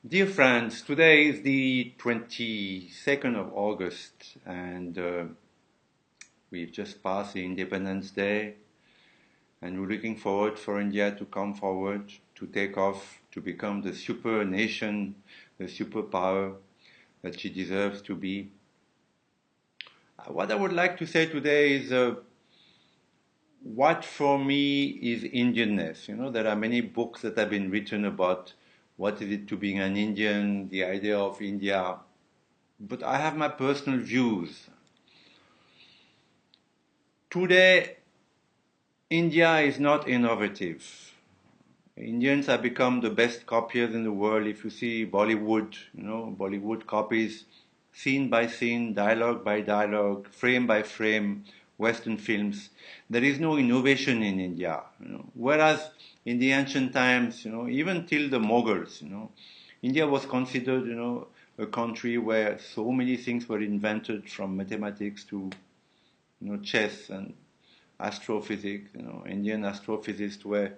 Dear friends, today is the 22nd of August, and we've just passed the Independence Day, and we're looking forward for India to come forward, to take off, to become the super nation, the superpower that she deserves to be. What I would like to say today is what for me is Indianness. You know, there are many books that have been written about what is it to being an Indian, the idea of India. But I have my personal views. Today, India is not innovative. Indians have become the best copiers in the world. If you see Bollywood, Bollywood copies scene by scene, dialogue by dialogue, frame by frame, Western films. There is no innovation in India. Whereas in the ancient times, even till the Mughals, India was considered, a country where so many things were invented, from mathematics to chess and astrophysics. Indian astrophysicists were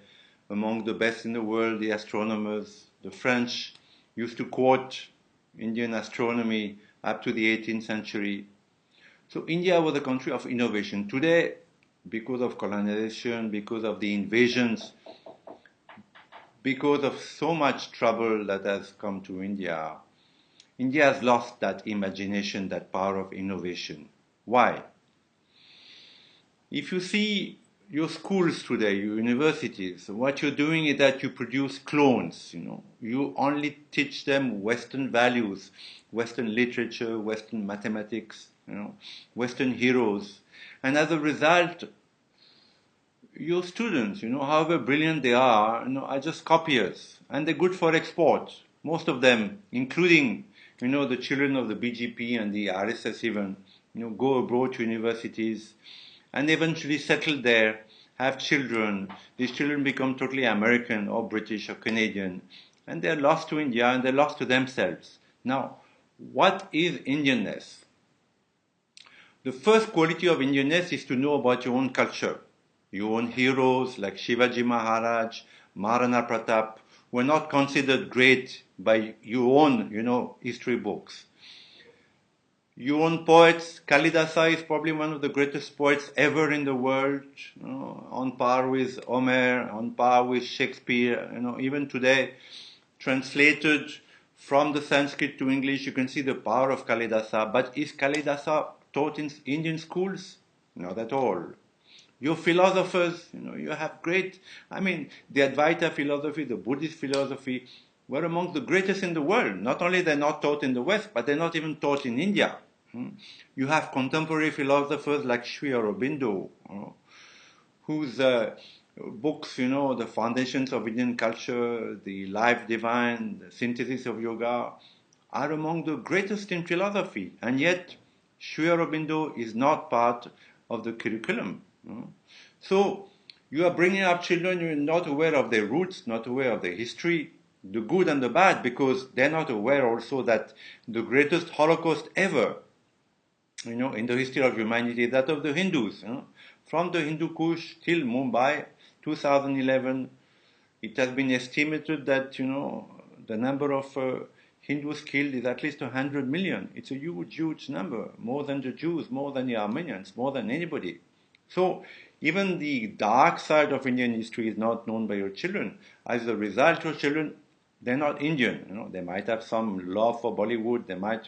among the best in the world. The astronomers, the French, used to quote Indian astronomy up to the 18th century. So India was a country of innovation. Today, because of colonization, because of the invasions, because of so much trouble that has come to India, India has lost that imagination, that power of innovation. Why? If you see your schools today, your universities, what you're doing is that you produce clones. You only teach them Western values, Western literature, Western mathematics, Western heroes. And as a result, your students, however brilliant they are just copiers. And they're good for export. Most of them, including, the children of the BGP and the RSS even, go abroad to universities and eventually settle there, have children. These children become totally American or British or Canadian, and they're lost to India and they're lost to themselves. Now, what is Indianness? The first quality of Indianness is to know about your own culture. Your own heroes like Shivaji Maharaj, Maharana Pratap were not considered great by your own, history books. Your own poets, Kalidasa is probably one of the greatest poets ever in the world, on par with Homer, on par with Shakespeare. Even today, translated from the Sanskrit to English, you can see the power of Kalidasa. But is Kalidasa taught in Indian schools? Not at all. Your philosophers, you have the Advaita philosophy, the Buddhist philosophy, were among the greatest in the world. Not only they're not taught in the West, but they're not even taught in India. You have contemporary philosophers like Sri Aurobindo, whose books, The Foundations of Indian Culture, The Life Divine, The Synthesis of Yoga, are among the greatest in philosophy. And yet, Sri Aurobindo is not part of the curriculum. So, you are bringing up children, you're not aware of their roots, not aware of their history, the good and the bad, because they're not aware also that the greatest Holocaust ever, in the history of humanity, that of the Hindus. From the Hindu Kush till Mumbai, 2011, it has been estimated that, the number of Hindus killed is at least 100 million. It's a huge, huge number, more than the Jews, more than the Armenians, more than anybody. So, even the dark side of Indian history is not known by your children. As a result, your children, they're not Indian. They might have some love for Bollywood. They might,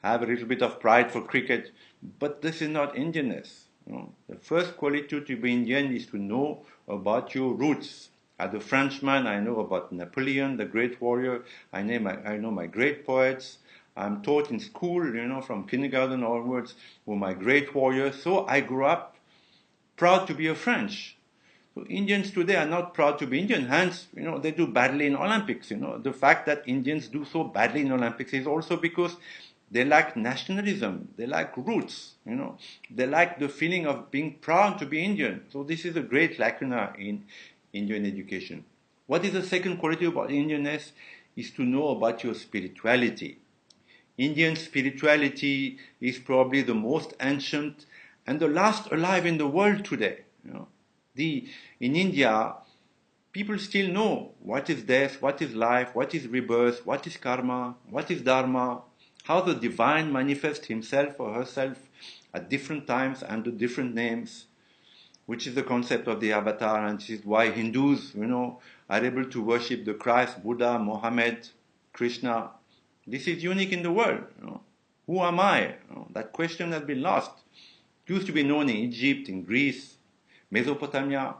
have a little bit of pride for cricket. But this is not Indianness. The first quality to be Indian is to know about your roots. As a Frenchman, I know about Napoleon, the great warrior. I know my great poets. I'm taught in school, from kindergarten onwards, were my great warriors. So I grew up proud to be a French. So Indians today are not proud to be Indian. Hence, they do badly in Olympics. The fact that Indians do so badly in Olympics is also because they lack nationalism. They lack roots. They lack the feeling of being proud to be Indian. So this is a great lacuna in Indian education. What is the second quality about Indianness? Is to know about your spirituality. Indian spirituality is probably the most ancient and the last alive in the world today. In India, people still know what is death, what is life, what is rebirth, what is karma, what is dharma, how the divine manifests himself or herself at different times under different names, which is the concept of the avatar, and this is why Hindus, are able to worship the Christ, Buddha, Mohammed, Krishna. This is unique in the world. Who am I? That question has been lost. It used to be known in Egypt, in Greece, Mesopotamia.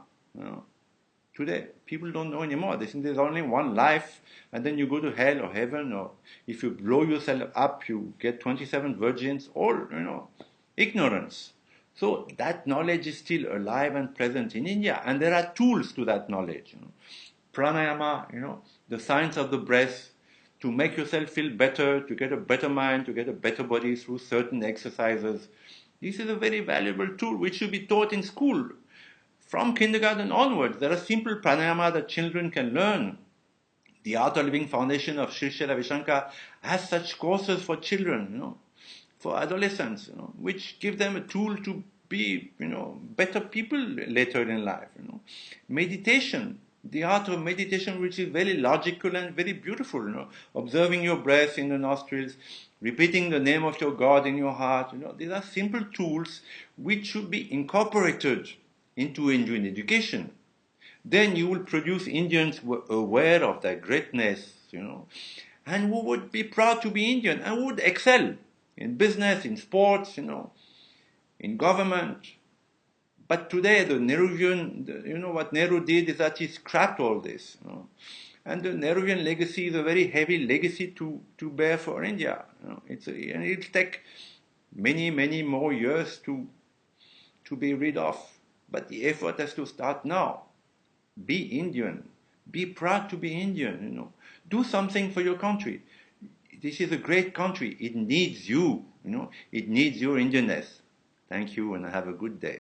Today, people don't know anymore. They think there's only one life, and then you go to hell or heaven, or if you blow yourself up, you get 27 virgins, all, ignorance. So that knowledge is still alive and present in India, and there are tools to that knowledge. Pranayama, the science of the breath, to make yourself feel better, to get a better mind, to get a better body through certain exercises. This is a very valuable tool which should be taught in school. From kindergarten onwards, there are simple pranayama that children can learn. The Art of Living Foundation of Sri Sri Ravi Shankar has such courses for children, for adolescents, which give them a tool to be, better people later in life. Meditation, the art of meditation, which is very logical and very beautiful, observing your breath in the nostrils, repeating the name of your God in your heart, these are simple tools which should be incorporated into Indian education. Then you will produce Indians who are aware of their greatness, and who would be proud to be Indian and would excel in business, in sports, in government. But today, the Nehruvian, what Nehru did is that he scrapped all this. And the Nehruvian legacy is a very heavy legacy to bear for India. And it'll take many, many more years to be rid of. But the effort has to start now. Be Indian. Be proud to be Indian, Do something for your country. This is a great country. It needs you, It needs your Indianness. Thank you, and have a good day.